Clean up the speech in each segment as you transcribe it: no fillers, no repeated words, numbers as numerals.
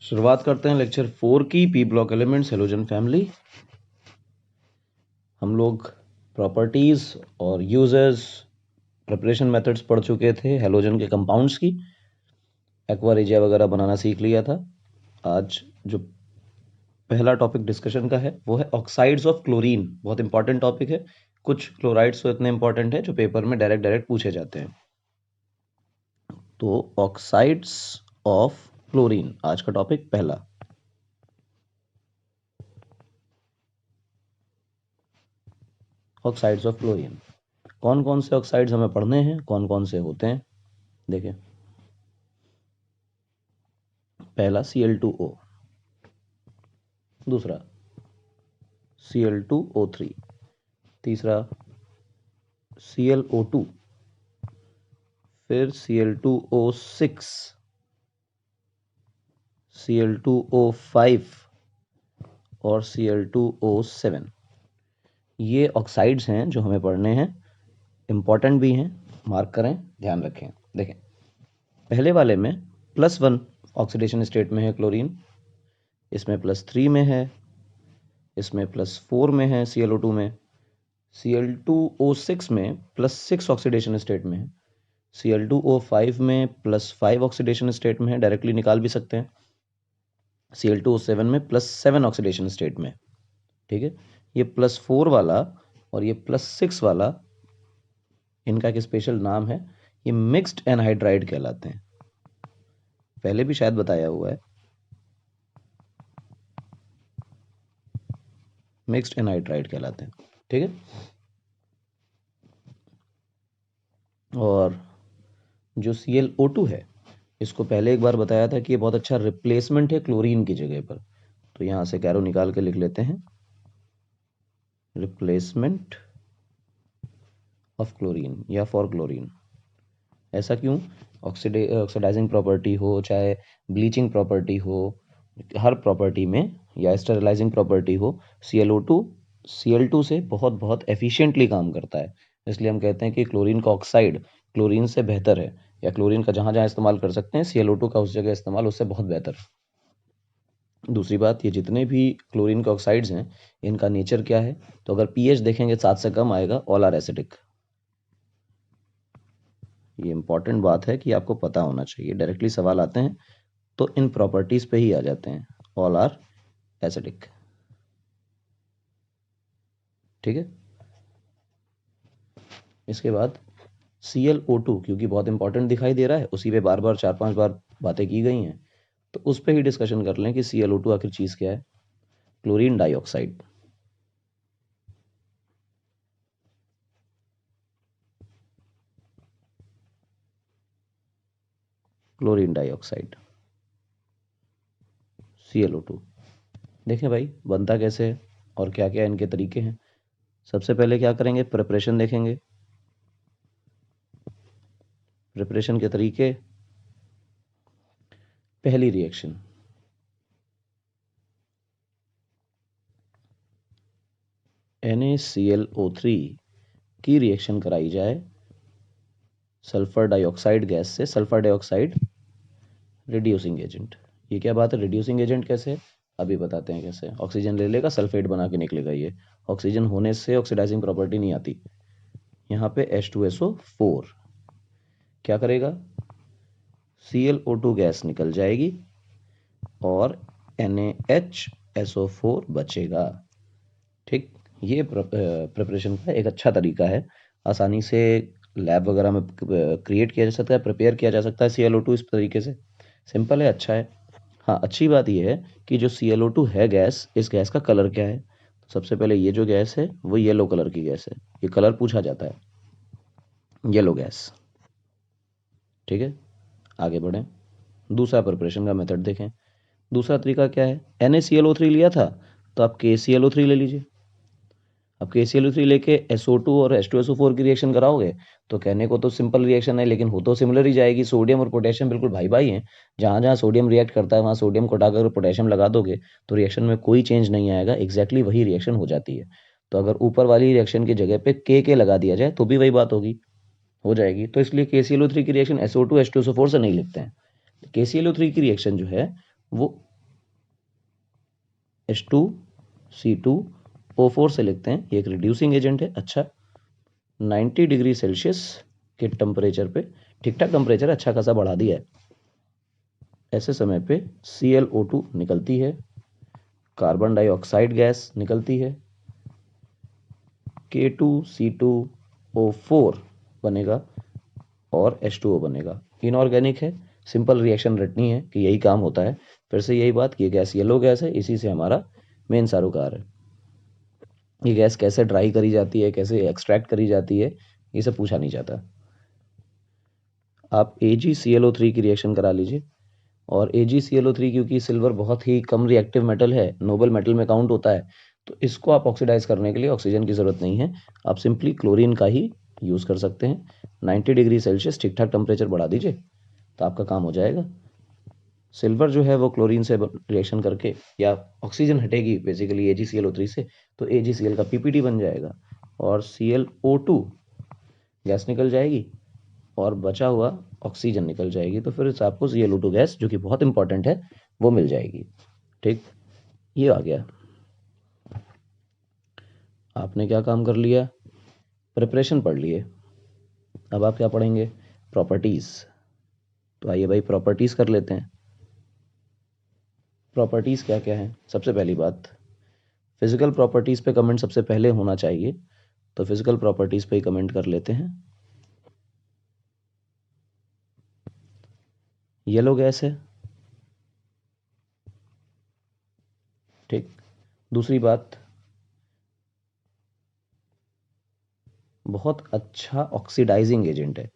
शुरुआत करते हैं लेक्चर 4 की P block elements halogen family. हम लोग प्रॉपर्टीज और यूजेस प्रिपरेशन मेथड्स पढ़ चुके थे हेलोजन के कंपाउंड्स की। एक्वा रेजिया वगैरह बनाना सीख लिया था। आज जो पहला टॉपिक डिस्कशन का है वो है ऑक्साइड्स ऑफ क्लोरीन। बहुत इंपॉर्टेंट टॉपिक है। कुछ क्लोराइड्स तो इतने इंपॉर्टेंट है जो पेपर में डायरेक्ट पूछे जाते हैं। तो ऑक्साइड्स ऑफ क्लोरीन आज का टॉपिक पहला। Oxides of chlorine. कौन कौन से ऑक्साइड्स हमें पढ़ने हैं, कौन कौन से होते हैं, देखिए। पहला Cl2O, दूसरा Cl2O3, तीसरा ClO2, फिर Cl2O6, Cl2O5 और Cl2O7। ये ऑक्साइड्स हैं जो हमें पढ़ने हैं, इंपॉर्टेंट भी हैं, मार्क करें, ध्यान रखें। देखें, पहले वाले में +1 ऑक्सीडेशन स्टेट में है क्लोरीन, इसमें +3 में है, इसमें +4 में है Cl2 में, Cl2O6 में +6 ऑक्सीडेशन स्टेट में है, Cl2O5 में +5 ऑक्सीडेशन स्टेट में है, डायरेक्टली निकाल भी सकते हैं, Cl2O7 में +7 ऑक्सीडेशन स्टेट में। ठीक है, ये +4 वाला और ये +6 वाला, इनका एक स्पेशल नाम है, ये मिक्स्ड एनहाइड्राइड कहलाते हैं। पहले भी शायद बताया हुआ है, मिक्स्ड एनहाइड्राइड कहलाते हैं। ठीक है, और जो Cl2O है, इसको पहले एक बार बताया था कि ये बहुत अच्छा रिप्लेसमेंट है क्लोरीन की जगह पर। तो यहां से कैरो निकाल के लिख लेते हैं, रिप्लेसमेंट ऑफ क्लोरीन या फॉर क्लोरीन। ऐसा क्यों? ऑक्सीडाइजिंग प्रॉपर्टी हो, चाहे ब्लीचिंग प्रॉपर्टी हो, हर प्रॉपर्टी में, या स्टेरिलाइजिंग प्रॉपर्टी हो, Cl2 से बहुत बहुत एफिशिएंटली काम करता है। इसलिए हम कहते हैं कि क्लोरीन का ऑक्साइड क्लोरीन से बेहतर है, या क्लोरीन का जहां जहां इस्तेमाल कर सकते हैं, Cl2 का उस जगह इस्तेमाल उससे बहुत बेहतर है। दूसरी बात, ये जितने भी क्लोरीन के ऑक्साइड्स हैं, इनका नेचर क्या है? तो अगर pH देखेंगे 7 से कम आएगा, ऑल आर एसिडिक। ये इंपॉर्टेंट बात है कि आपको पता होना चाहिए, डायरेक्टली सवाल आते हैं तो इन प्रॉपर्टीज पे ही आ जाते हैं, ऑल आर एसिडिक। ठीक है, इसके बाद Cl2, क्योंकि बहुत इंपॉर्टेंट दिखाई दे रहा है, उसी पे बार बार 4-5 बार बातें की गई हैं, तो उस पर ही डिस्कशन कर लें कि Cl2 आखिर चीज़ क्या है। Chlorine dioxide. Chlorine dioxide Cl2, देखें भाई बनता कैसे है और क्या क्या इनके तरीके हैं। सबसे पहले क्या करेंगे, प्रिपरेशन देखेंगे। प्रिपरेशन के तरीके, पहली रिएक्शन, NaClO3 की रिएक्शन कराई जाए सल्फर डाइऑक्साइड गैस से। Sulphur dioxide reducing agent. ये क्या बात है, रिड्यूसिंग एजेंट कैसे? अभी बताते हैं कैसे। ऑक्सीजन ले लेगा, सल्फेट बना के निकलेगा। ये ऑक्सीजन होने से ऑक्सीडाइजिंग प्रॉपर्टी नहीं आती। यहाँ पे H2SO4 क्या करेगा, Cl2 गैस निकल जाएगी और NaHSO4 बचेगा। ठीक, ये प्रिपरेशन का एक अच्छा तरीका है, आसानी से लैब वगैरह में क्रिएट किया जा सकता है, प्रिपेयर किया जा सकता है Cl2 इस तरीके से। सिंपल है, अच्छा है। हाँ, अच्छी बात यह है कि जो Cl2 है गैस, इस गैस का कलर क्या है? तो सबसे पहले ये जो गैस है वो येलो कलर की गैस है, ये कलर पूछा जाता है, येलो गैस। ठीक है, आगे बढ़ें, दूसरा प्रिपरेशन का मेथड देखें। दूसरा तरीका क्या है, NaClO3 लिया था तो आप KClO3 ले लीजिए। अब KClO3 लेके SO2 और H2SO4 की रिएक्शन कराओगे तो कहने को तो सिंपल रिएक्शन है, लेकिन हो तो सिमिलर ही जाएगी। सोडियम और पोटेशियम बिल्कुल भाई भाई हैं। जहाँ जहाँ सोडियम रिएक्ट करता है वहाँ सोडियम को हटाकर पोटेशियम लगा दोगे तो रिएक्शन में कोई चेंज नहीं आएगा, एग्जैक्टली वही रिएक्शन हो जाती है। तो अगर ऊपर वाली रिएक्शन की जगह पे के लगा दिया जाए तो भी वही बात होगी, हो जाएगी। तो इसलिए KClO3 की रिएक्शन SO2 H2SO4 से नहीं लिखते हैं। KClO3 की रिएक्शन जो है वो H2CO4 से लिखते हैं, ये एक रिड्यूसिंग एजेंट है। अच्छा, 90 डिग्री सेल्सियस के टेम्परेचर पे, ठीक ठाक टेम्परेचर अच्छा खासा बढ़ा दिया है, ऐसे समय पे ClO2 निकलती है, कार्बन डाइऑक्साइड गैस निकलती है, K2C2O4 बनेगा और H2O बनेगा। इनऑर्गेनिक है, सिंपल रिएक्शन रटनी है कि यही काम होता है। फिर से यही बात कि ये गैस येलो गैस है, इसी से हमारा मेन सारोकार है। ये गैस कैसे ड्राई करी जाती है, कैसे एक्सट्रैक्ट करी जाती है, ये सब पूछा नहीं जाता। आप AgClO3 की रिएक्शन करा लीजिए, और AgClO3 क्योंकि सिल्वर बहुत ही कम रिएक्टिव मेटल है, नोबल मेटल में काउंट होता है, तो इसको आप ऑक्सीडाइज करने के लिए ऑक्सीजन की ज़रूरत नहीं है, आप सिंपली क्लोरीन का ही यूज़ कर सकते हैं। 90 डिग्री सेल्सियस ठीक ठाक टेम्परेचर बढ़ा दीजिए तो आपका काम हो जाएगा। सिल्वर जो है वो क्लोरीन से रिएक्शन करके, या ऑक्सीजन हटेगी बेसिकली AgClO3 से, तो AgCl का PPT बन जाएगा और ClO2 गैस निकल जाएगी और बचा हुआ ऑक्सीजन निकल जाएगी, तो फिर आपको ClO2 गैस, जो कि बहुत इंपॉर्टेंट है, वो मिल जाएगी। ठीक, ये आ गया। आपने क्या काम कर लिया, प्रिपरेशन पढ़ लिए। अब आप क्या पढ़ेंगे, प्रॉपर्टीज़। तो आइए भाई प्रॉपर्टीज़ कर लेते हैं। प्रॉपर्टीज़ क्या क्या है? सबसे पहली बात, फिजिकल प्रॉपर्टीज़ पे कमेंट सबसे पहले होना चाहिए, तो फिजिकल प्रॉपर्टीज़ पे ही कमेंट कर लेते हैं। येलो गैस है, ठीक। दूसरी बात, बहुत अच्छा ऑक्सीडाइजिंग एजेंट है,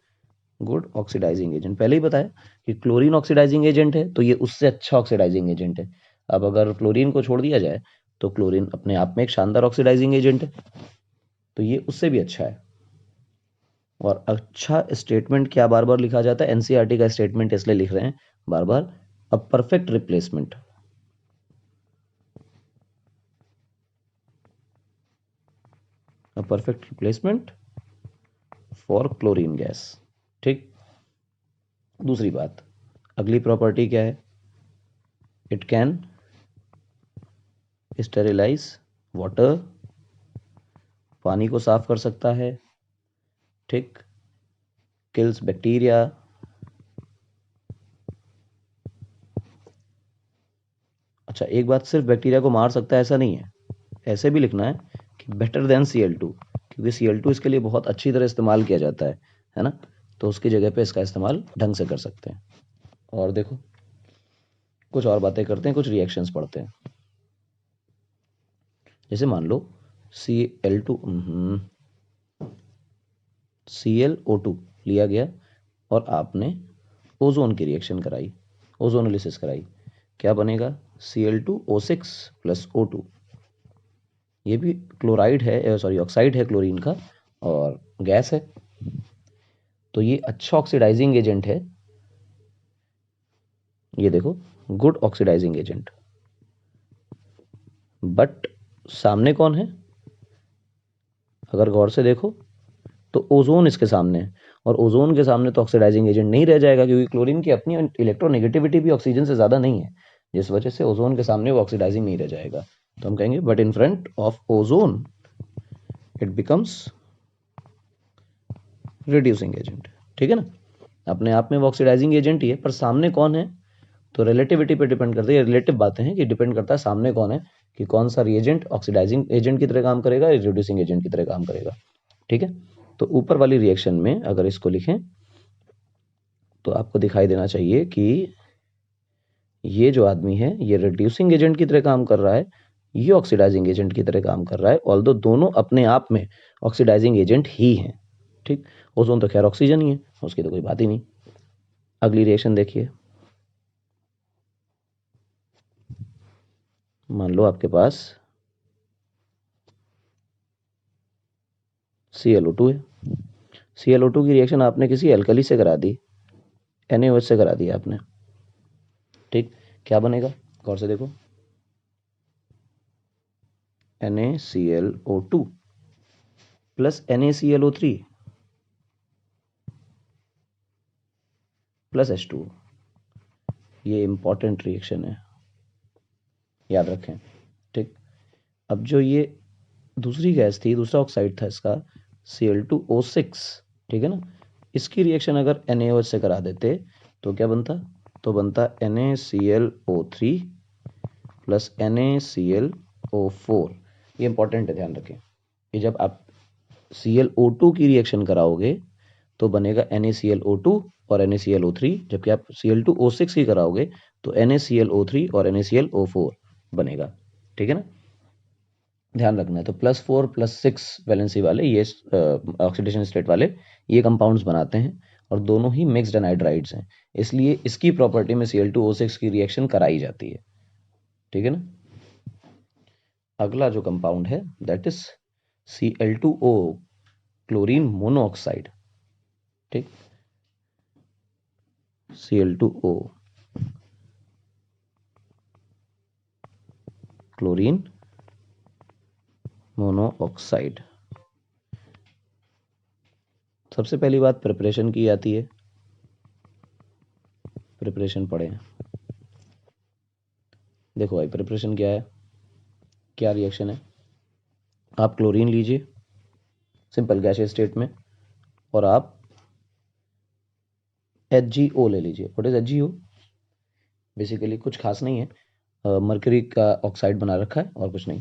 गुड ऑक्सीडाइजिंग एजेंट। पहले ही बताया कि क्लोरीन ऑक्सीडाइजिंग एजेंट है, तो ये उससे अच्छा ऑक्सीडाइजिंग एजेंट है। अब अगर क्लोरीन को छोड़ दिया जाए तो क्लोरीन अपने आप में एक शानदार ऑक्सीडाइजिंग एजेंट है, तो ये उससे भी अच्छा है। और अच्छा स्टेटमेंट क्या बार बार लिखा जाता है, एनसीईआरटी का स्टेटमेंट इसलिए लिख रहे हैं बार बार, a perfect replacement, a perfect replacement for chlorine gas. ठीक। दूसरी बात, अगली प्रॉपर्टी क्या है, इट कैन स्टेरिलाइज वाटर, पानी को साफ कर सकता है, ठीक। किल्स बैक्टीरिया, अच्छा एक बात, सिर्फ बैक्टीरिया को मार सकता है ऐसा नहीं है, ऐसे भी लिखना है कि बेटर देन Cl2, क्योंकि Cl2 इसके लिए बहुत अच्छी तरह इस्तेमाल किया जाता है ना, तो उसकी जगह पे इसका इस्तेमाल ढंग से कर सकते हैं। और देखो, कुछ और बातें करते हैं, कुछ रिएक्शंस पढ़ते हैं। जैसे मान लो Cl2 ClO2 लिया गया और आपने ओजोन की रिएक्शन कराई, ओजोनोलिसिस कराई, क्या बनेगा, Cl2O6 प्लस O2। ये भी क्लोराइड है, सॉरी ऑक्साइड है क्लोरीन का, और गैस है, तो ये अच्छा ऑक्सीडाइजिंग एजेंट है। ये देखो, गुड ऑक्सीडाइजिंग एजेंट। बट सामने कौन है, अगर गौर से देखो तो ओजोन इसके सामने है, और ओजोन के सामने तो ऑक्सीडाइजिंग एजेंट नहीं रह जाएगा, क्योंकि क्लोरीन की अपनी इलेक्ट्रोनेगेटिविटी भी ऑक्सीजन से ज़्यादा नहीं है, जिस वजह से ओजोन के सामने वो ऑक्सीडाइजिंग नहीं रह जाएगा। तो हम कहेंगे but in front of ozone it becomes reducing agent. ठीक है ना, अपने आप में वो ऑक्सीडाइजिंग एजेंट ही है, पर सामने कौन है, तो रिलेटिविटी पे डिपेंड करता है। ये रिलेटिव बातें हैं कि डिपेंड करता है सामने कौन है, कि कौन सा रिएजेंट ऑक्सीडाइजिंग एजेंट की तरह काम करेगा या रिड्यूसिंग एजेंट की तरह काम करेगा। ठीक है, तो ऊपर वाली रिएक्शन में अगर इसको लिखें तो आपको दिखाई देना चाहिए कि ये जो आदमी है ये रिड्यूसिंग एजेंट की तरह काम कर रहा है, ये ऑक्सीडाइजिंग एजेंट की तरह काम कर रहा है, ऑल्दो दोनों अपने आप में ऑक्सीडाइजिंग एजेंट ही हैं। ठीक, ओजोन तो खैर ऑक्सीजन ही है, उसकी तो कोई बात ही नहीं। अगली रिएक्शन देखिए, मान लो आपके पास ClO2 है, ClO2 की रिएक्शन आपने किसी एल्कली से करा दी, NaOH से करा दिया आपने, ठीक। क्या बनेगा, गौर से देखो, NaClO2 plus NaClO3 plus H2O। ये इंपॉर्टेंट रिएक्शन है, याद रखें। ठीक। अब जो ये दूसरी गैस थी, दूसरा ऑक्साइड था इसका Cl2O6, ठीक है ना, इसकी रिएक्शन अगर NaOH से करा देते तो क्या बनता? तो बनता NaClO3 प्लस NaClO4। ये इंपॉर्टेंट है, ध्यान रखें कि जब आप Cl O2 की रिएक्शन कराओगे तो बनेगा NaClO2 और NaClO3, जबकि आप Cl2O6 की कराओगे तो NaClO3 और NaClO4 बनेगा, ठीक है ना। ध्यान रखना है। तो +4 +6 वैलेंसी वाले ये ऑक्सीडेशन स्टेट वाले ये कंपाउंड्स बनाते हैं और दोनों ही मिक्स्ड एनाइड्राइड्स हैं, इसलिए इसकी प्रॉपर्टी में Cl2O6 की रिएक्शन कराई जाती है, ठीक है ना। अगला जो कंपाउंड है that is Cl2O, chlorine monoxide, ठीक। Cl2O, chlorine monoxide. सबसे पहली बात प्रिपरेशन की आती है, प्रिपरेशन पढ़ें। देखो भाई प्रिपरेशन क्या है, क्या रिएक्शन है। आप क्लोरीन लीजिए सिंपल गैसियस स्टेट में और आप HgO ले लीजिए। What is HgO? बेसिकली कुछ खास नहीं है, मरकरी का ऑक्साइड बना रखा है और कुछ नहीं।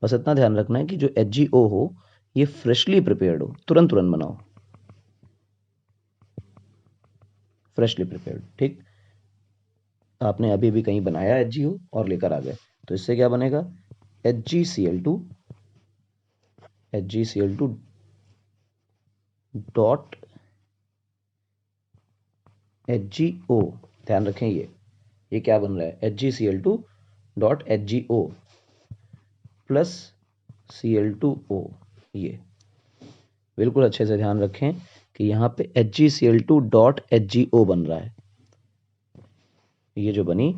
बस इतना ध्यान रखना है कि जो HgO हो ये फ्रेशली प्रिपेयर्ड हो, तुरंत तुरंत बनाओ, फ्रेशली प्रिपेयर्ड, ठीक। आपने अभी भी कहीं बनाया HgO और लेकर आ गए तो इससे क्या बनेगा? HgCl2, HgCl2 dot HgO। ध्यान रखें ये क्या बन रहा है? HgCl2 dot HgO plus Cl2O। ये बिल्कुल अच्छे से ध्यान रखें कि यहाँ पे HgCl2 डॉट HgO बन रहा है। ये जो बनी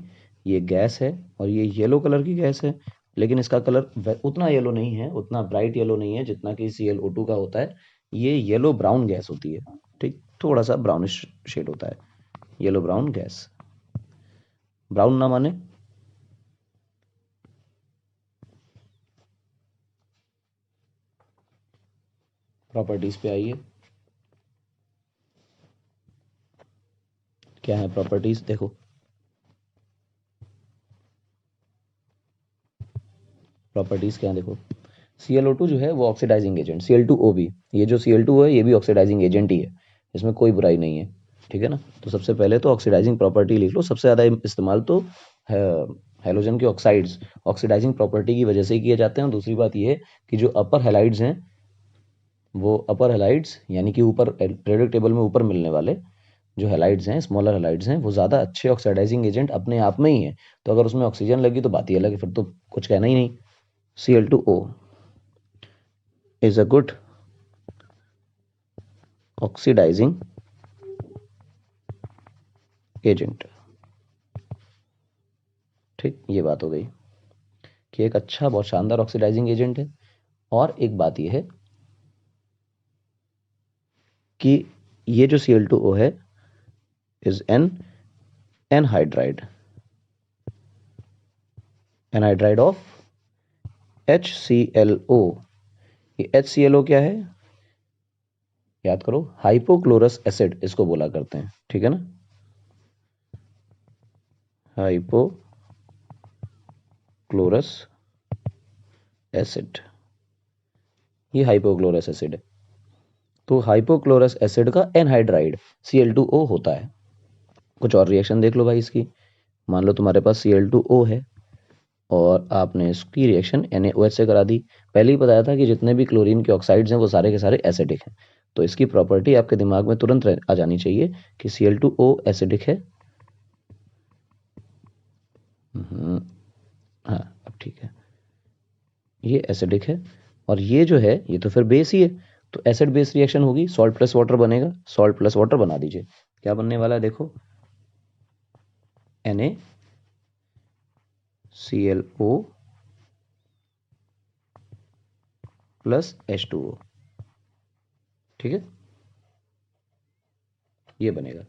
ये गैस है और ये येलो कलर की गैस है, लेकिन इसका कलर उतना येलो नहीं है, उतना ब्राइट येलो नहीं है जितना कि Cl2 का होता है। ये येलो ब्राउन गैस होती है, ठीक, थोड़ा सा ब्राउनिश शेड होता है, येलो ब्राउन गैस। ब्राउन ना माने प्रॉपर्टीज पे आइए। क्या है प्रॉपर्टीज? देखो प्रॉपर्टीज क्या है, देखो Cl2 जो है वो ऑक्सीडाइजिंग एजेंट, Cl2O भी, ये जो Cl2 है ये भी ऑक्सीडाइजिंग एजेंट ही है, इसमें कोई बुराई नहीं है, ठीक है ना। तो सबसे पहले तो ऑक्सीडाइजिंग प्रॉपर्टी लिख लो। सबसे ज़्यादा इस्तेमाल तो हैलोजन के ऑक्साइड्स ऑक्सीडाइजिंग प्रॉपर्टी की वजह से ही किए जाते हैं। और दूसरी बात ये है कि जो अपर हैलाइड्स हैं, वो अपर हैलाइड्स यानी कि ऊपर पीरियोडिक टेबल में ऊपर मिलने वाले जो हैलाइड्स हैं, स्मॉलर हैलाइड्स हैं, वो ज़्यादा अच्छे ऑक्सीडाइजिंग एजेंट अपने आप में ही है। तो अगर उसमें ऑक्सीजन लगी तो बात ही अलग है, फिर तो कुछ कहना ही नहीं। Cl2O is a good oxidizing agent, ठीक। ये बात हो गई कि एक अच्छा बहुत शानदार ऑक्सीडाइजिंग एजेंट है। और एक बात ये है कि ये जो Cl2O है is an anhydride, anhydride of HClO। ये HClO क्या है? याद करो, हाइपोक्लोरस एसिड इसको बोला करते हैं, ठीक है ना। हाइपोक्लोरस एसिड, ये हाइपोक्लोरस एसिड है। तो हाइपोक्लोरस एसिड का एनहाइड्राइड Cl2O होता है। कुछ और रिएक्शन देख लो भाई इसकी। मान लो तुम्हारे पास Cl2O है और आपने इसकी रिएक्शन NaOH से करा दी। पहले ही बताया था कि जितने भी क्लोरीन के ऑक्साइड्स हैं वो सारे के सारे एसिडिक हैं। तो इसकी प्रॉपर्टी आपके दिमाग में तुरंत आ जानी चाहिए कि Cl2O एसिडिक है। हाँ अब ठीक है, ये एसिडिक है और ये जो है ये तो फिर बेस ही है। तो एसिड बेस रिएक्शन होगी, सॉल्ट प्लस वाटर बनेगा, सॉल्ट प्लस वाटर बना दीजिए। क्या बनने वाला है देखो, NaClO प्लस H2O, ठीक है, ये बनेगा।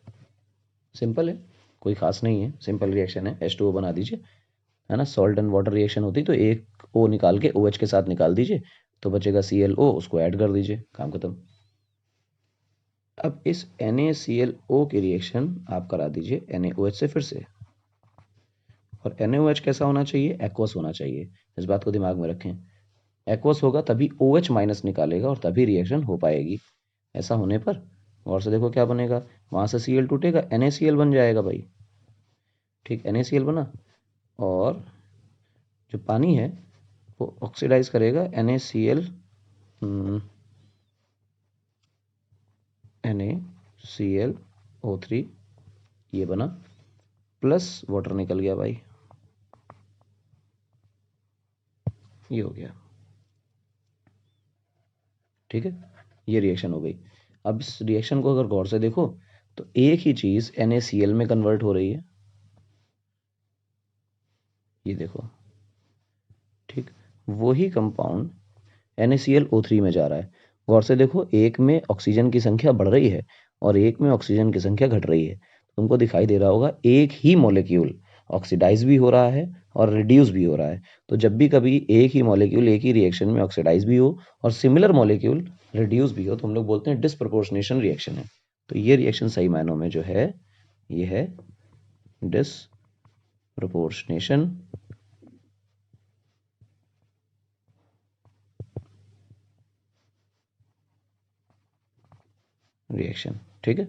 सिंपल है, कोई खास नहीं है, सिंपल रिएक्शन है। H2O बना दीजिए है ना, सॉल्ट एंड वाटर रिएक्शन होती तो एक O निकाल के OH के साथ निकाल दीजिए, तो बचेगा ClO, उसको ऐड कर दीजिए, काम खत्म। अब इस NaClO की रिएक्शन आप करा दीजिए NaOH से फिर से, और NaOH कैसा होना चाहिए, एक्वस होना चाहिए, इस बात को दिमाग में रखें। एक्वस होगा तभी OH माइनस निकालेगा और तभी रिएक्शन हो पाएगी। ऐसा होने पर गौर से देखो क्या बनेगा, वहां से Cl टूटेगा, NaCl बन जाएगा भाई। ठीक, NaCl बना, और जो पानी है वो ऑक्सीडाइज करेगा NaCl, NaClO3, ये बना, प्लस वाटर निकल गया भाई, ये हो गया। ठीक है, ये रिएक्शन हो गई। अब इस रिएक्शन को अगर गौर से देखो तो एक ही चीज NaCl में कन्वर्ट हो रही है, ये देखो। ठीक, वही कंपाउंड NaClO3 में जा रहा है। गौर से देखो, एक में ऑक्सीजन की संख्या बढ़ रही है और एक में ऑक्सीजन की संख्या घट रही है। तुमको दिखाई दे रहा होगा एक ही मॉलिक्यूल ऑक्सीडाइज भी हो रहा है और रिड्यूस भी हो रहा है। तो जब भी कभी एक ही मॉलिक्यूल एक ही रिएक्शन में ऑक्सीडाइज भी हो और सिमिलर मॉलिक्यूल रिड्यूस भी हो तो हम लोग बोलते हैं डिसप्रपोर्शनेशन रिएक्शन है। तो ये रिएक्शन सही मायनों में जो है ये है डिसप्रपोर्शनेशन रिएक्शन। ठीक है,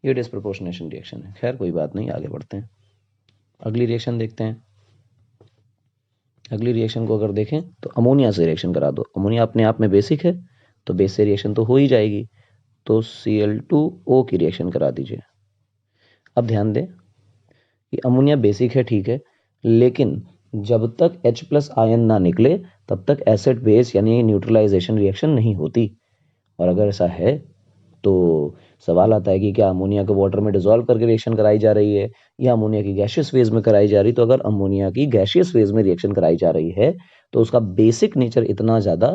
ये डिसप्रपोर्शनेशन रिएक्शन है। खैर कोई बात नहीं, आगे बढ़ते हैं, अगली रिएक्शन देखते हैं। अगली रिएक्शन को अगर देखें तो अमोनिया से रिएक्शन करा दो। अमोनिया अपने आप में बेसिक है तो बेस से रिएक्शन तो हो ही जाएगी, तो Cl2O की रिएक्शन करा दीजिए। अब ध्यान दें कि अमोनिया बेसिक है, ठीक है, लेकिन जब तक H प्लस आयन ना निकले तब तक एसिड बेस यानी न्यूट्रलाइजेशन रिएक्शन नहीं होती। और अगर ऐसा है तो सवाल आता है कि क्या अमोनिया को वाटर में डिसॉल्व करके रिएक्शन कराई जा रही है या अमोनिया की गैसियस फेज में कराई जा रही। तो अगर अमोनिया की गैसियस फेज में रिएक्शन कराई जा रही है तो उसका बेसिक नेचर इतना ज़्यादा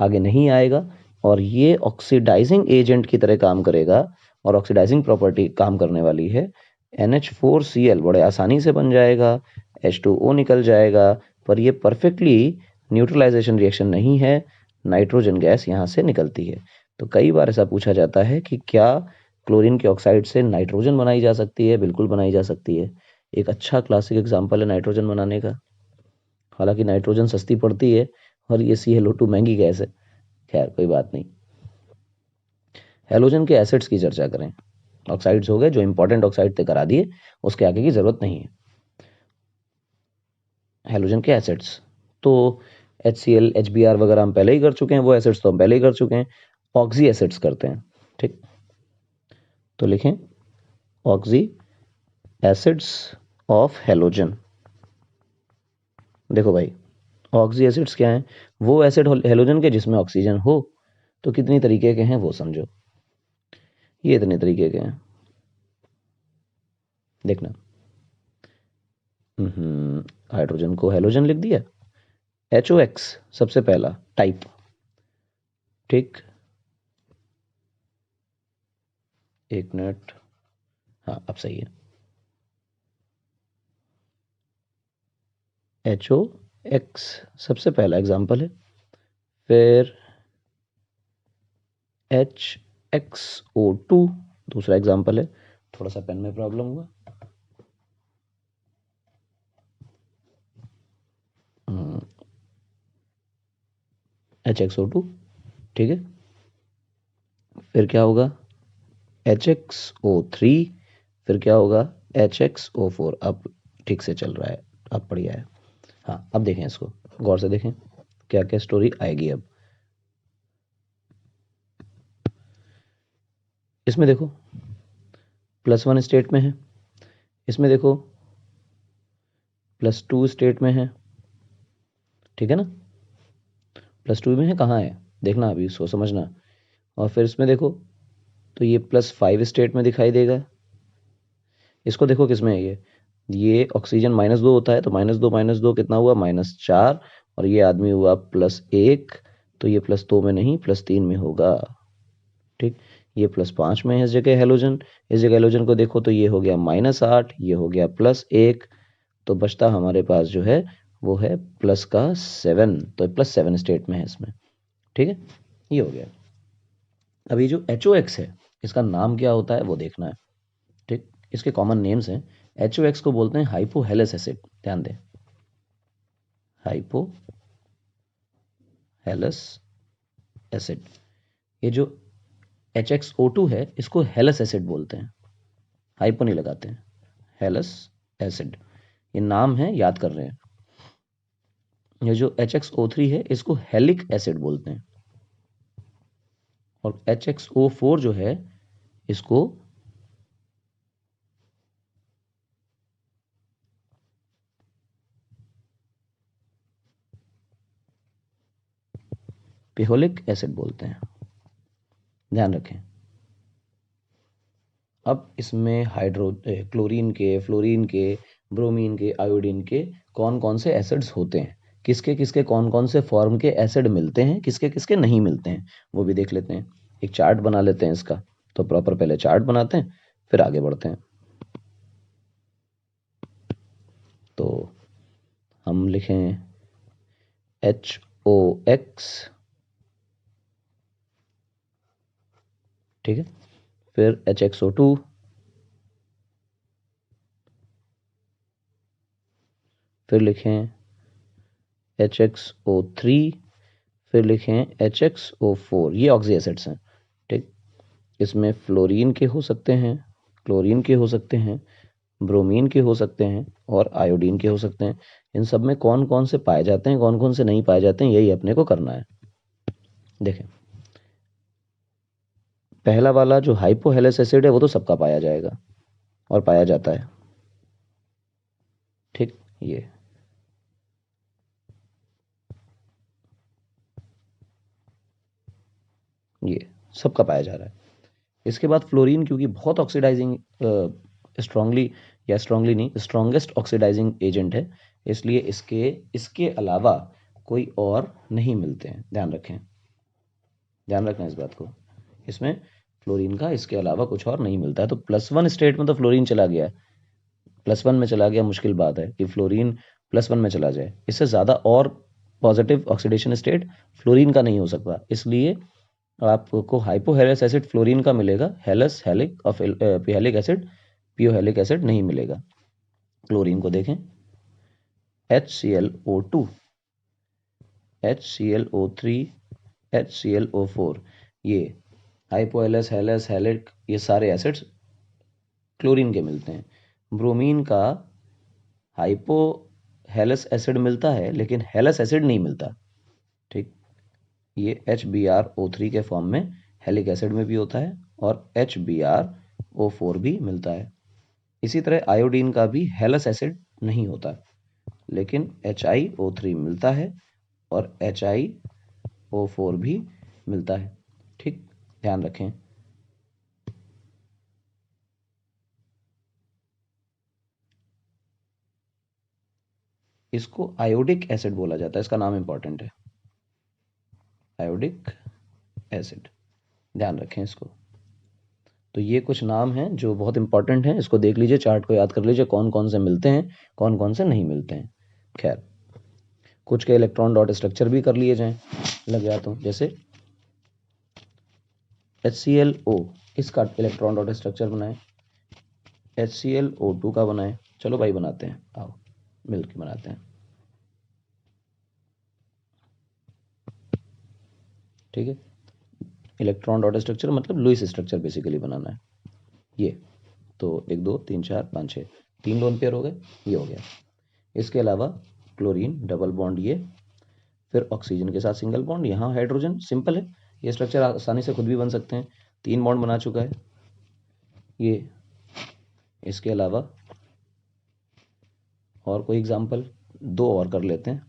आगे नहीं आएगा और ये ऑक्सीडाइजिंग एजेंट की तरह काम करेगा, और ऑक्सीडाइजिंग प्रॉपर्टी काम करने वाली है। NH4Cl बड़े आसानी से बन जाएगा, H2O निकल जाएगा, पर ये परफेक्टली न्यूट्रलाइजेशन रिएक्शन नहीं है, नाइट्रोजन गैस यहाँ से निकलती है। तो कई बार ऐसा पूछा जाता है कि क्या क्लोरीन के ऑक्साइड से नाइट्रोजन बनाई जा सकती है। बिल्कुल बनाई जा सकती है, एक अच्छा क्लासिक एग्जांपल है नाइट्रोजन बनाने का। हालांकि नाइट्रोजन सस्ती पड़ती है और ये ClO2 महंगी गैस है, खैर कोई बात नहीं। हेलोजन के एसिड्स की चर्चा करें, ऑक्साइड्स हो गए जो इंपॉर्टेंट ऑक्साइड थे करा दिए, उसके आगे की जरूरत नहीं है। हेलोजन के एसिड्स तो HCl HBr वगैरह हम पहले ही कर चुके हैं, वो एसिड्स तो हम पहले ही कर चुके हैं। ऑक्सी एसिड्स करते हैं, ठीक, तो लिखें ऑक्सी एसिड्स ऑफ हेलोजन। देखो भाई, ऑक्सी एसिड्स क्या हैं, वो एसिड हेलोजन के जिसमें ऑक्सीजन हो। तो कितनी तरीके के हैं वो समझो, ये इतने तरीके के हैं, देखना। हाइड्रोजन को हेलोजन लिख दिया, HOX सबसे पहला टाइप, ठीक, एक मिनट, हाँ अब सही है, HOX सबसे पहला एग्जाम्पल है। फिर HXO2 दूसरा एग्जाम्पल है। थोड़ा सा पेन में प्रॉब्लम हुआ, HXO2, ठीक है। फिर क्या होगा HXO3, फिर क्या होगा HXO4। अब ठीक से चल रहा है, अब बढ़िया है। हाँ अब देखें इसको, गौर से देखें क्या क्या स्टोरी आएगी। अब इसमें देखो +1 स्टेट में है, इसमें देखो +2 स्टेट में है, ठीक है ना। +2 में है, कहाँ है देखना, अभी इसको समझना। और फिर इसमें देखो तो ये +5 स्टेट में दिखाई देगा। इसको देखो किस में है ये ऑक्सीजन -2 होता है तो -2 कितना हुआ, -4, और ये आदमी हुआ +1, तो ये +2 में नहीं +3 में होगा, ठीक। ये +5 में है इस जगह हेलोजन, इस जगह हेलोजन को देखो तो ये हो गया -8, ये हो गया +1, तो बचता हमारे पास जो है वो है प्लस का 7, तो +7 स्टेट में है इसमें। ठीक है, ये हो गया। अभी जो HOX है, इसका नाम क्या होता है वो देखना है। ठीक, इसके कॉमन नेम्स हैं। HOX को बोलते हैं हाइपोहेलस एसिड, ध्यान दें, हाइपोहेलस एसिड। ये जो HXO2 है, इसको हेलस एसिड बोलते हैं, हाइपो नहीं लगाते हैं, हेलस एसिड, ये नाम है, याद कर रहे हैं। ये जो HXO3 है, इसको हेलिक एसिड बोलते हैं, और HXO4 जो है, इसको पिहोलिक एसिड बोलते हैं, ध्यान रखें। अब इसमें क्लोरीन के, फ्लोरीन के, ब्रोमीन के, आयोडीन के कौन कौन से एसिड्स होते हैं, किसके किसके कौन कौन से फॉर्म के एसिड मिलते हैं, किसके किसके नहीं मिलते हैं, वो भी देख लेते हैं। एक चार्ट बना लेते हैं इसका। तो प्रॉपर पहले चार्ट बनाते हैं, फिर आगे बढ़ते हैं। तो हम लिखें HOX, ठीक है, फिर HXO2, फिर लिखें HXO3, फिर लिखें HXO4। ये ऑक्सी एसिड्स हैं। ठीक, इसमें फ्लोरीन के हो सकते हैं, क्लोरीन के हो सकते हैं, ब्रोमीन के हो सकते हैं, और आयोडीन के हो सकते हैं। इन सब में कौन कौन से पाए जाते हैं, कौन कौन से नहीं पाए जाते हैं, यही अपने को करना है। देखें, पहला वाला जो हाइपोहेलस एसिड है, वो तो सबका पाया जाएगा और पाया जाता है। ठीक, ये सबका पाया जा रहा है। इसके बाद फ्लोरीन, क्योंकि बहुत ऑक्सीडाइजिंग स्ट्रांगली, या स्ट्रांगली नहीं, स्ट्रॉन्गेस्ट ऑक्सीडाइजिंग एजेंट है, इसलिए इसके इसके अलावा कोई और नहीं मिलते हैं। ध्यान रखना इस बात को। इसमें फ्लोरीन का इसके अलावा कुछ और नहीं मिलता है। तो +1 स्टेट में तो फ्लोरीन चला गया, +1 में चला गया, मुश्किल बात है कि फ्लोरीन +1 में चला जाए। इससे ज़्यादा और पॉजिटिव ऑक्सीडेशन स्टेट फ्लोरीन का नहीं हो सकता, इसलिए आपको हाइपोहेलस एसिड फ्लोरीन का मिलेगा, हेलस, हेलिक और पिहेलिक एसिड, पियोहेलिक एसिड नहीं मिलेगा। क्लोरीन को देखें, HClO2, HClO3, HClO4, ये हाइपोहेलस, हेलस, हेलिक, ये सारे एसिड्स क्लोरीन के मिलते हैं। ब्रोमीन का हाइपोहेलस एसिड मिलता है, लेकिन हेलस एसिड नहीं मिलता। ठीक, ये HbRO3 के फॉर्म में हेलिक एसिड में भी होता है, और HbRO4 भी मिलता है। इसी तरह आयोडीन का भी हेलस एसिड नहीं होता, लेकिन HiO3 मिलता है और HiO4 भी मिलता है। ठीक, ध्यान रखें। इसको आयोडिक एसिड बोला जाता है, इसका नाम इंपॉर्टेंट है, आयोडिक एसिड, ध्यान रखें इसको। तो ये कुछ नाम हैं जो बहुत इंपॉर्टेंट हैं, इसको देख लीजिए, चार्ट को याद कर लीजिए, कौन कौन से मिलते हैं, कौन कौन से नहीं मिलते हैं। खैर, कुछ के इलेक्ट्रॉन डॉट स्ट्रक्चर भी कर लिए जाएं, लग जाए तो, जैसे HClO, इसका इलेक्ट्रॉन डॉट स्ट्रक्चर बनाएं, HClO2 का बनाएं। चलो भाई बनाते हैं, आओ मिलके बनाते हैं। ठीक है, इलेक्ट्रॉन डॉट स्ट्रक्चर मतलब लुईस स्ट्रक्चर बेसिकली बनाना है। ये तो 1 2 3 4 5 6, 3 लोन पेयर हो गए, ये हो गया। इसके अलावा क्लोरीन डबल बॉन्ड, ये फिर ऑक्सीजन के साथ सिंगल बॉन्ड, यहाँ हाइड्रोजन, सिंपल है, ये स्ट्रक्चर आसानी से खुद भी बन सकते हैं। 3 बॉन्ड बना चुका है ये। इसके अलावा और कोई एग्जांपल, 2 और कर लेते हैं,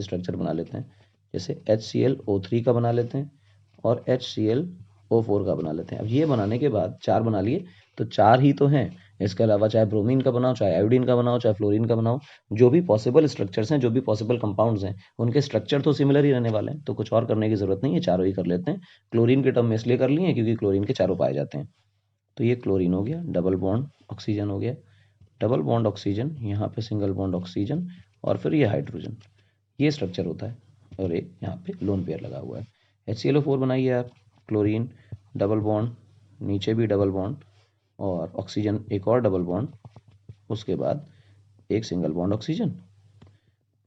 स्ट्रक्चर बना लेते हैं, जैसे HClO3 का बना लेते हैं और HClO4 का बना लेते हैं। अब ये बनाने के बाद 4 बना लिए, तो 4 ही तो हैं। इसके अलावा चाहे ब्रोमीन का बनाओ, चाहे आयोडीन का बनाओ, चाहे फ्लोरीन का बनाओ, जो भी पॉसिबल स्ट्रक्चर्स हैं, जो भी पॉसिबल कंपाउंड्स हैं, उनके स्ट्रक्चर तो सिमिलर ही रहने वाले हैं, तो कुछ और करने की जरूरत नहीं है, चारों ही कर लेते हैं। क्लोरीन के टर्म में इसलिए कर लिए क्योंकि क्लोरीन के चारों पाए जाते हैं। तो ये क्लोरीन हो गया, डबल बॉन्ड ऑक्सीजन हो गया, डबल बॉन्ड ऑक्सीजन, यहाँ पे सिंगल बॉन्ड ऑक्सीजन, और फिर ये हाइड्रोजन, ये स्ट्रक्चर होता है। और एक यहाँ पे लोन पेयर लगा हुआ है। HClO4 बनाइए आप, क्लोरीन, डबल बॉन्ड, नीचे भी डबल बॉन्ड, और ऑक्सीजन एक और डबल बॉन्ड, उसके बाद एक सिंगल बॉन्ड ऑक्सीजन,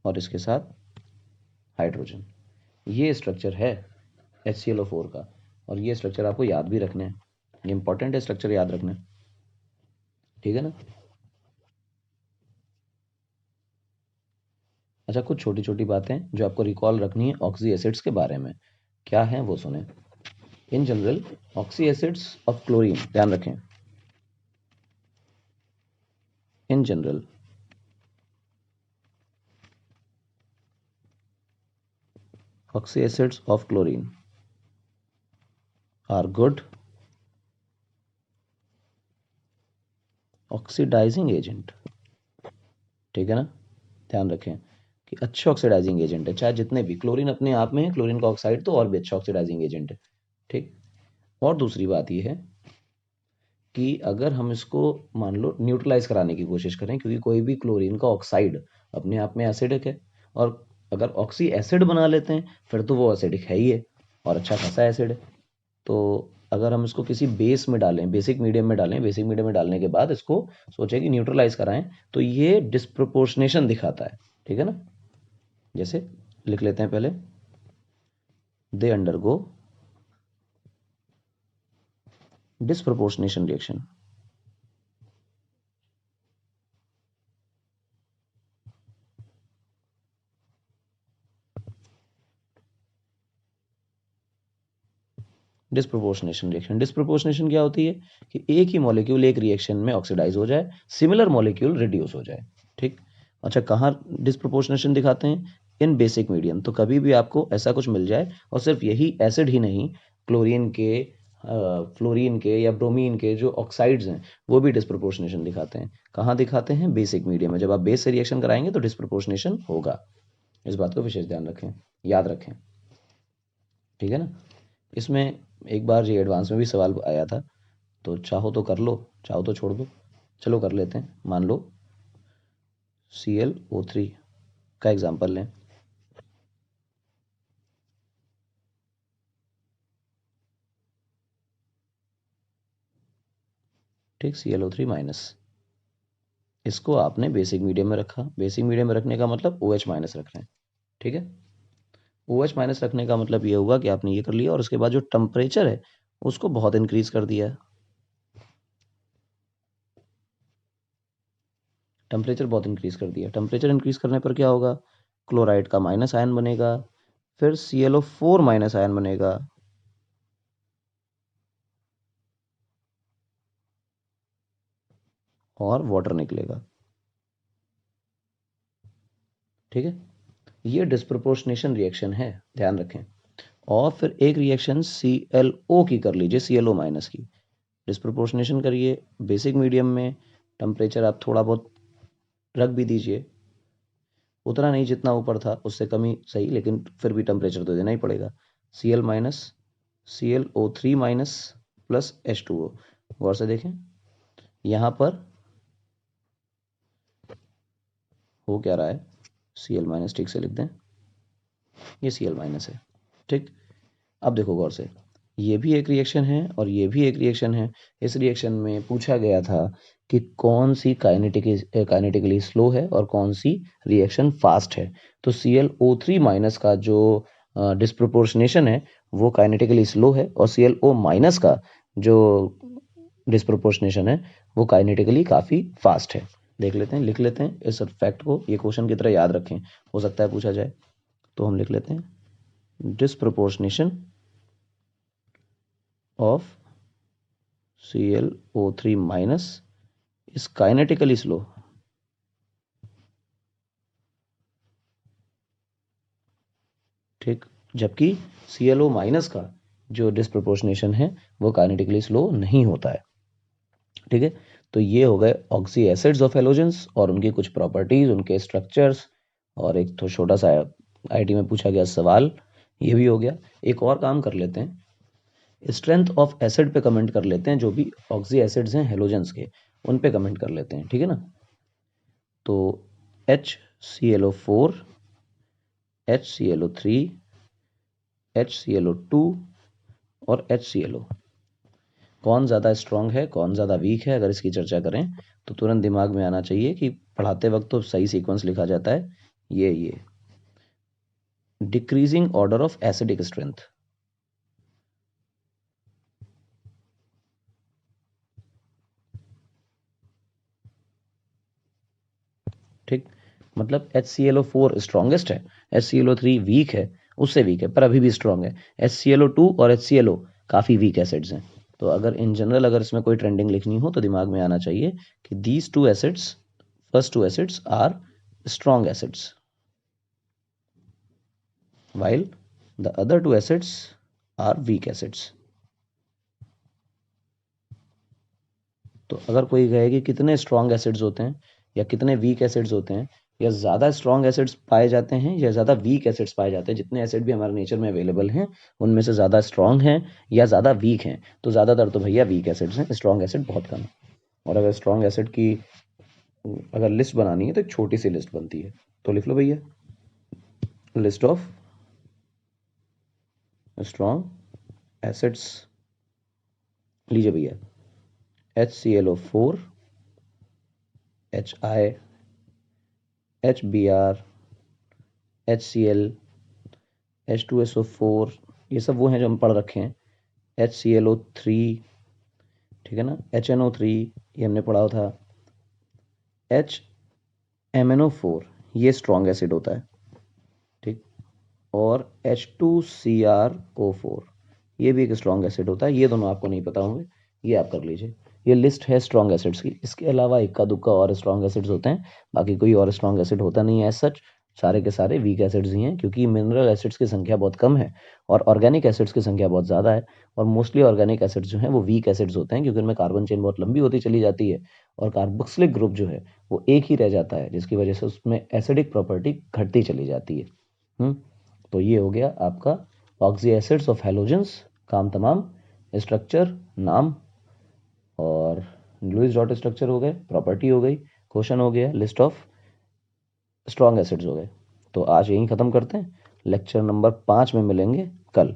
और इसके साथ हाइड्रोजन। ये स्ट्रक्चर है HClO4 का, और ये स्ट्रक्चर आपको याद भी रखने हैं, ये इंपॉर्टेंट है स्ट्रक्चर याद रखना, ठीक है ना। अच्छा, कुछ छोटी छोटी बातें जो आपको रिकॉल रखनी है ऑक्सी एसिड्स के बारे में, क्या है वो सुने। In general oxy acids of chlorine, ध्यान रखें, in general oxy acids of chlorine are good oxidising agent, ठीक है ना। ध्यान रखें कि अच्छे ऑक्सीडाइजिंग एजेंट है, चाहे जितने भी, क्लोरीन अपने आप में है, क्लोरीन का ऑक्साइड तो और भी अच्छा ऑक्सीडाइजिंग एजेंट है, ठीक। और दूसरी बात यह है कि अगर हम इसको मान लो न्यूट्रलाइज कराने की कोशिश करें, क्योंकि कोई भी क्लोरीन का ऑक्साइड अपने आप में एसिडिक है, और अगर ऑक्सी एसिड बना लेते हैं फिर तो वो एसिडिक है ही है, और अच्छा खासा एसिड है। तो अगर हम इसको किसी बेस में डालें, बेसिक मीडियम में डालें, बेसिक मीडियम में डालने के बाद इसको सोचें कि न्यूट्रलाइज कराएं, तो ये डिस्प्रोपोर्शनेशन दिखाता है, ठीक है ना। जैसे लिख लेते हैं पहले, they undergo disproportionation reaction. Disproportionation क्या होती है कि एक ही मॉलिक्यूल एक रिएक्शन में ऑक्सीडाइज हो जाए, सिमिलर मॉलिक्यूल रिड्यूस हो जाए, ठीक। अच्छा, कहाँ डिस्प्रोपोर्शनेशन दिखाते हैं, इन बेसिक मीडियम। तो कभी भी आपको ऐसा कुछ मिल जाए, और सिर्फ यही एसिड ही नहीं, क्लोरीन के, फ्लोरीन के या ब्रोमीन के जो ऑक्साइड्स हैं वो भी डिस्प्रोपोर्शनेशन दिखाते हैं। कहाँ दिखाते हैं, बेसिक मीडियम में। जब आप बेस से रिएक्शन कराएंगे तो डिस्प्रोपोर्शनेशन होगा, इस बात को विशेष ध्यान रखें, याद रखें, ठीक है ना। इसमें एक बार ये एडवांस में भी सवाल आया था, तो चाहो तो कर लो, चाहो तो छोड़ दो। चलो कर लेते हैं। मान लो ClO3 का एग्जांपल लें, ठीक, ClO3 माइनस, इसको आपने बेसिक मीडियम में रखा। बेसिक मीडियम में रखने का मतलब OH माइनस रख रहे हैं, ठीक है। OH माइनस रखने का मतलब ये हुआ कि आपने ये कर लिया, और उसके बाद जो टेम्परेचर है उसको बहुत इंक्रीज कर दिया है। टेम्परेचर बहुत इंक्रीज कर दिया, टेम्परेचर इंक्रीज करने पर क्या होगा, क्लोराइड का माइनस आयन बनेगा, फिर ClO4 माइनस आयन बनेगा, और वाटर निकलेगा, ठीक है। ये डिस्प्रोपोर्शनेशन रिएक्शन है, ध्यान रखें। और फिर एक रिएक्शन ClO की कर लीजिए, ClO माइनस की, डिस्प्रोपोर्शनेशन करिए बेसिक मीडियम में, टेम्परेचर आप थोड़ा बहुत रख भी दीजिए, उतना नहीं जितना ऊपर था, उससे कमी सही, लेकिन फिर भी टेम्परेचर तो देना ही पड़ेगा। Cl minus, ClO3 minus, plus H2O। गौर से देखें यहाँ पर हो क्या रहा है, Cl माइनस, ठीक से लिख दें, ये Cl माइनस है, ठीक। अब देखो गौर से, ये भी एक रिएक्शन है और ये भी एक रिएक्शन है। इस रिएक्शन में पूछा गया था कि कौन सी काइनेटिकली स्लो है और कौन सी रिएक्शन फास्ट है। तो ClO3 माइनस का जो डिस्प्रोपोर्शनेशन है वो काइनेटिकली स्लो है, और ClO माइनस का जो डिस्प्रोपोर्शनेशन है वो काइनेटिकली काफ़ी फास्ट है। देख लेते हैं, लिख लेते हैं इस फैक्ट को, ये क्वेश्चन की तरह याद रखें, हो सकता है पूछा जाए। तो हम लिख लेते हैं, disproportionation of ClO3 minus is kinetically slow, ठीक। जबकि ClO माइनस का जो डिस्प्रोपोर्शनेशन है वो काइनेटिकली स्लो नहीं होता है, ठीक है। तो ये हो गए ऑक्सी एसिड्स ऑफ हेलोजेंस और उनकी कुछ प्रॉपर्टीज, उनके स्ट्रक्चर्स, और एक तो छोटा सा आईटी में पूछा गया सवाल, ये भी हो गया। एक और काम कर लेते हैं, स्ट्रेंथ ऑफ एसिड पे कमेंट कर लेते हैं, जो भी ऑक्सी एसिड्स हैं हेलोजेंस के, उन पे कमेंट कर लेते हैं, ठीक है ना। तो HClO4, HClO3, HClO2 और HClO कौन ज़्यादा स्ट्रांग है, कौन ज़्यादा वीक है, अगर इसकी चर्चा करें तो तुरंत दिमाग में आना चाहिए कि पढ़ाते वक्त तो सही सीक्वेंस लिखा जाता है, ये decreasing order of acidic strength. ठीक, मतलब HClO4 स्ट्रॉन्गेस्ट है, HClO3 वीक है, उससे वीक है पर अभी भी स्ट्रांग है। HClO2 और HClO काफ़ी वीक एसिड्स हैं। तो अगर इन जनरल अगर इसमें कोई ट्रेंडिंग लिखनी हो तो दिमाग में आना चाहिए कि these two acids, first two acids are strong acids while the other two acids are weak acids। तो अगर कोई कहे कि कितने स्ट्रॉन्ग एसिड्स होते हैं या कितने वीक एसिड्स होते हैं, या ज़्यादा स्ट्रॉन्ग एसिड्स पाए जाते हैं या ज़्यादा वीक एसिड्स पाए जाते हैं, जितने एसिड भी हमारे नेचर में अवेलेबल हैं उनमें से ज़्यादा स्ट्रॉन्ग हैं या ज़्यादा वीक हैं, तो ज़्यादातर तो भैया वीक एसिड्स हैं, स्ट्रॉन्ग एसिड बहुत कम है। और अगर स्ट्रॉन्ग एसिड की अगर लिस्ट बनानी है तो एक छोटी सी लिस्ट बनती है, तो लिख लो भैया, लिस्ट ऑफ स्ट्रॉन्ग एसिड्स। लीजिए भैया, HClO4, HI, HBr, HCl, H2SO4, ये सब वो हैं जो हम पढ़ रखे हैं। HClO3, ठीक है ना, HNO3 ये हमने पढ़ा था। HMNO4 ये स्ट्रॉन्ग एसिड होता है, ठीक। और H2CrO4 ये भी एक स्ट्रॉन्ग एसिड होता है। ये दोनों आपको नहीं पता होंगे, ये आप कर लीजिए। ये लिस्ट है स्ट्रॉन्ग एसिड्स की। इसके अलावा इक्का दुक्का और स्ट्रॉन्ग एसिड्स होते हैं, बाकी कोई और स्ट्रॉन्ग एसिड होता नहीं है सच। सारे के सारे वीक एसिड्स ही हैं, क्योंकि मिनरल एसिड्स की संख्या बहुत कम है और ऑर्गेनिक एसिड्स की संख्या बहुत ज़्यादा है। और मोस्टली ऑर्गेनिक एसिड्स जो हैं वो वीक एसिड्स होते हैं, क्योंकि उनमें कार्बन चेन बहुत लंबी होती चली जाती है और कार्बोक्सिलिक ग्रुप जो है वो एक ही रह जाता है, जिसकी वजह से उसमें एसिडिक प्रॉपर्टी घटती चली जाती है। तो ये हो गया आपका ऑक्सी एसिड्स ऑफ हैलोजेंस, काम तमाम। स्ट्रक्चर, नाम और लुईस डॉट स्ट्रक्चर हो गए, प्रॉपर्टी हो गई, क्वेश्चन हो गया, लिस्ट ऑफ स्ट्रॉन्ग एसिड्स हो गए। तो आज यहीं ख़त्म करते हैं, लेक्चर नंबर 5 में मिलेंगे कल।